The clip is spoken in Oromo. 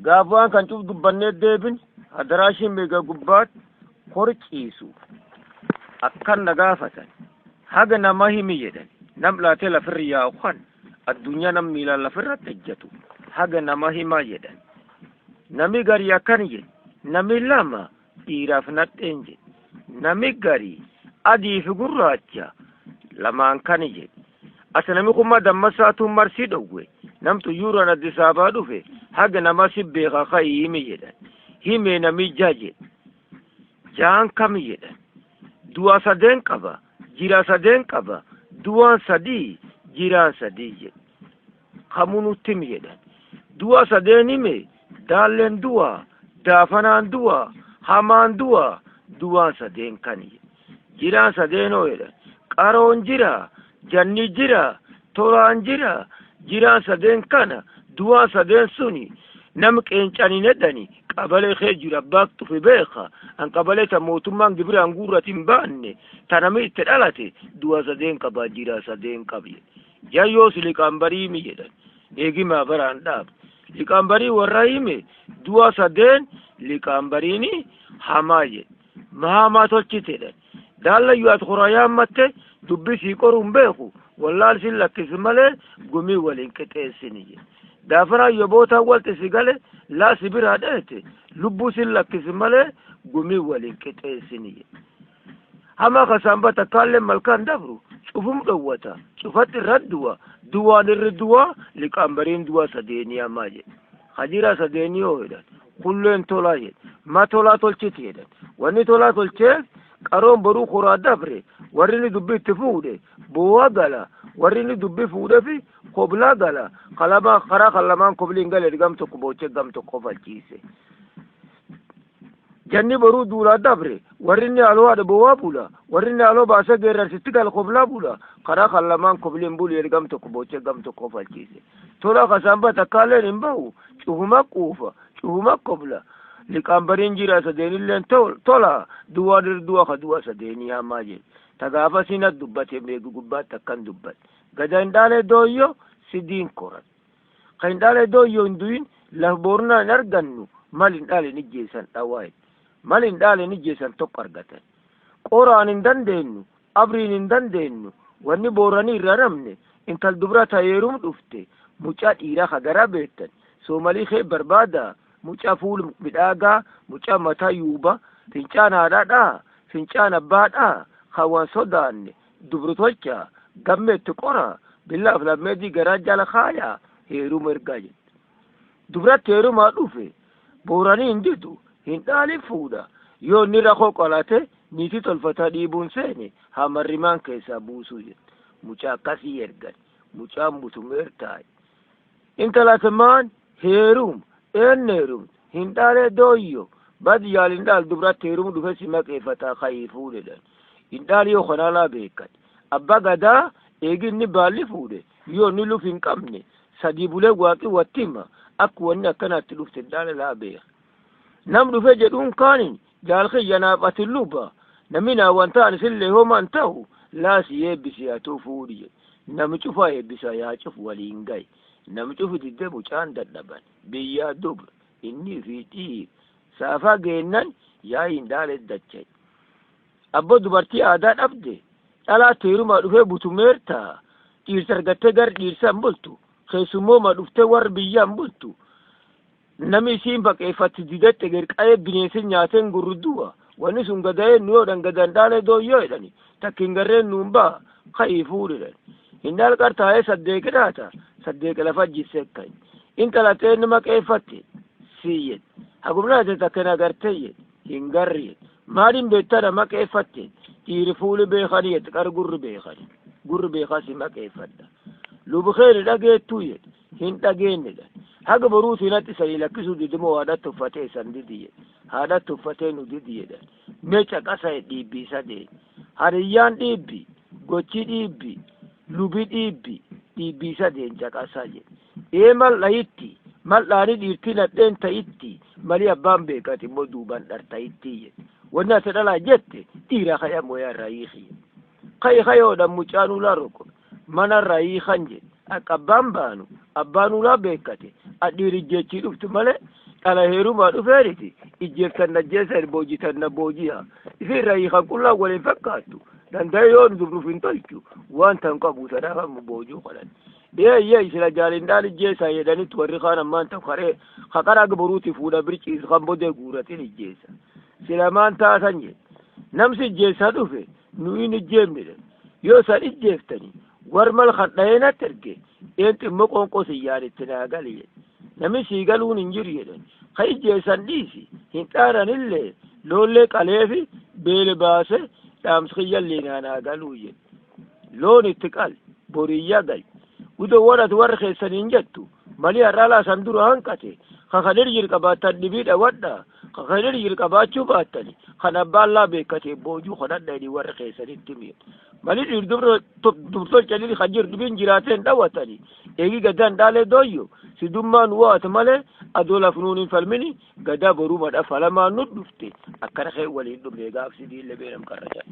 gaafaan kan cuf dubbannee deebin adaraashiin meeqa gubbaat horciisu akkan nagaafatan haga nama himi jedhan nam laatee lafirra yaa'u kan addunyaa nam miilaan lafirra ejjatu haga nama himaa jedhan nami garii akkan jedhe nami lama dhiiraaf nadheen jedhe nami garii adii fi gurraacha lamaan kan jedhe asa nami kummaa dammasaatuun marsii dhowwe namtu yuuraan Addis Ababaa dhufe haga nama si beekaa ka'ii himi jedhan himee nami jedhe jaan kam jedhan du'a sadeen qaba jira sadeen qaba du'aan sadii jiraan sadii jedhe kamunutti mi jedhan du'a sadeen hime daalleen du'a daafanaan du'a hamaan du'a du'aan sadeen kan jiraan sadeen oo jedhan qaroon jira janni jira toraan jira jiraan sadeen kana du'aan sadeen suni nam qeencanii nedhani qabalee kee jira baaktu fi beeka an qabalee ta mootummaan gibiraan guurratiin baanne tanami itti dhalate du'a sadeen qabaa jira sadeen qabi jayyoos liqaambarii mi jedhan eegimaa baraan dhaab liqaambarii warra hime du'a sadeen liqaambariini hamaa jedhe mahamaa tolchitedhan daallayyuu ati qorayaan matte dubbisii qoruun beeku wallaal sin lakkisi malee gumii waliin qixeessini jedhe daafanaa yobootaan walxisi gale laa sibiraa dheete lubbuu sin lakkisi malee gumii waliin qixeessini jedhe hamaa kasaanba takkaallee malkaan dabru cufum dhowwata cufatti irradduwa duwaan irri duwa liqaambariin duwa sadeenii hamaa jedhe hajira sadeenii oo jedhan kulleen tolaa jedhe ma tolaa tolchiti jedhan wanni tolaa tolcheef qaroon boruu koraa dabre warri ni dubbi itti fuudhe bu'aa gala warri ni dubbi fuudhe fi koblaa gala kalamaa karaa kalamaan kobliin gale gam tokko boochee gam tokko falchiise janni boruu duulaa dabre warri ni aloo haadha bu'aa bula warri ni aloo baasee geerarsitti gala koblaa bula karaa kalamaan kobliin bulu gam tokko boochee gam tokko falchiise tola kasaanba takkaaleen hin bahu cufuma quufa cufuma kobla liqaambariin jira sadeenilleen tola duwaa dirduwa ka duwa sadeenii hamaa jedhe tagaafa sinat dubbate meegu gubbaatti akkan dubbate gada hindhaalee dooyyo sidiin koran ka hindhaalee dooyyo hinduyin laf boornaa hin argannu mal hindhaale ni jeesan dhawaa'e mal hindhaale ni jeesan tokko argatan qoraan hin dandeenyu abriin hin dandeenyu wanni booranii irra namne intal dubra tayeerum dhufte mucaa dhiiraa ka garaa beektan soomalii kee barbaada mucaa fuul midhaagaa mucaa mataa yuuba fincaan haadhaadhaa fincaan abbaadhaa hawaan sodaanne dubru tolcha gammeetti qora billaaf lammeetii garaa jala kaayaa heeruma ergaa jedhe dubratti heerumaa dhufe booranii hin didu hin dhaalin fuudha yoo inni rakoo qolate niitii tolfataa dhiibuun seene hamarrimaan keessaa buusuu jedhe mucaa akkasii ergan mucaan mutumeer taa'e intalatamaan heerum eenneerum hin dhaalee dooyyo badi yaal hin dhaal dubratti heerum dhufe si maqeeffataa kayii fuudhedhan hin dhaal yoo konaalaa beekan abbaa gadaa eeginni baalli fuudhe yoo inni luf hin qabne sadii bulee waaqii wattima akka wanni akkanaatti dhufte hin dhaale laa beeka nam dhufe jedhuun kaanin jaalkiyya naaf ati luba nami naawwan ta'an isillee homaan ta'u laasi eebbisi hatuu fuudhi jedhe nami cufaa eebbisa yaa cufu waliin gaye nami cufu diddee mucaan dadhaban biyyaa dubra inni fi dhiib saafaa geennan yaa hin dhaale dachay abbo dubartii aadaa dhabde dhalaa teerumaa dhufee butumeertaa dhiirsa argattee gar dhiirsaan bultu keessummooma dhuftee warri biyyaan bultu nami isiin baqeeffatti didette gerqa'ee bineensi nyaateen gurrudduwa wanni sun gada'ee nu yoodhan gadan dhaalee dooyyoo jedhani takkin garreen nuun ba'a ka'ii fuudhedhan hin dhaalqar taa'ee saddeeqidhaata saddeeqa lafa jissekkan intalatee nama qeeffatte siyyed hagumnaate takken agartee yed hin garri yed maaliin beettana maqeeffatte dhiiri fuuli beekanii yed qar gurri beekani gurri beekasi maqeeffadha lubukheeni dhageettuu yed hin dhageennedha haga boruutiin hatti sanii lakkisuu didimoo haadhatti uffatee san didi yed haadhatti uffatee nu didi yedhan meeca qasa dhiibbii sadeen hariyyaan dhiibbi gochi dhiibbi lubi dhiibbi dhiibbii sadeen caqasaa jedhe mal dhayitti mal dhaanii dhiirtii nadheen ta'itti malii abbaan beekati immoo duuban dharta'itti jedhe wanni ati dhalaa jette dhiira kaya moyaa irraa hiiki kayoodhan mucaan ulaa roko mana irraa hiikan jedhe akka abbaan baanu abbaan ulaa beekate adhiiri jechii dhuftu malee على هيروما دفارتي إجيفتنا جيسا بوجيتنا بوجيها في رأيها كلها ولا فكاتو dan da yon zubru fin tolchu wan tan qabu tarafa mu boju qalan ye isla jalin dal jesa yedani tuwari khana man ta khare khakara gburuti fuda birki khambo de gurati ni jesa sila man ta sanje namsi jesa dufe nuini jemire yo sa ijeftani warmal khadayna terge enti mokon ko siyari tinagali nami sigalun injiri yedan khay jesa disi hintara nille lolle kalefi bele base دامس خيال لنا أنا قالوا يه لون اتقال بوريا قال وده ورد ورخي سننجتو مالي الرالا سندور هنكتي خخدر يركبات النبيد أودا خخدر يركبات شباتني خنبالا بكتي بوجو خدر دي ورخي سننتمي مالي دكتور جليل خجر دبين جراتين دواتني ايجي قدان دالي دويو سدومان وات مالي أدولا فنون فالمني قدا بروما أفلا ما ندفتي أكرخي ولي دبلي غاف سيدي اللي بينهم كرجان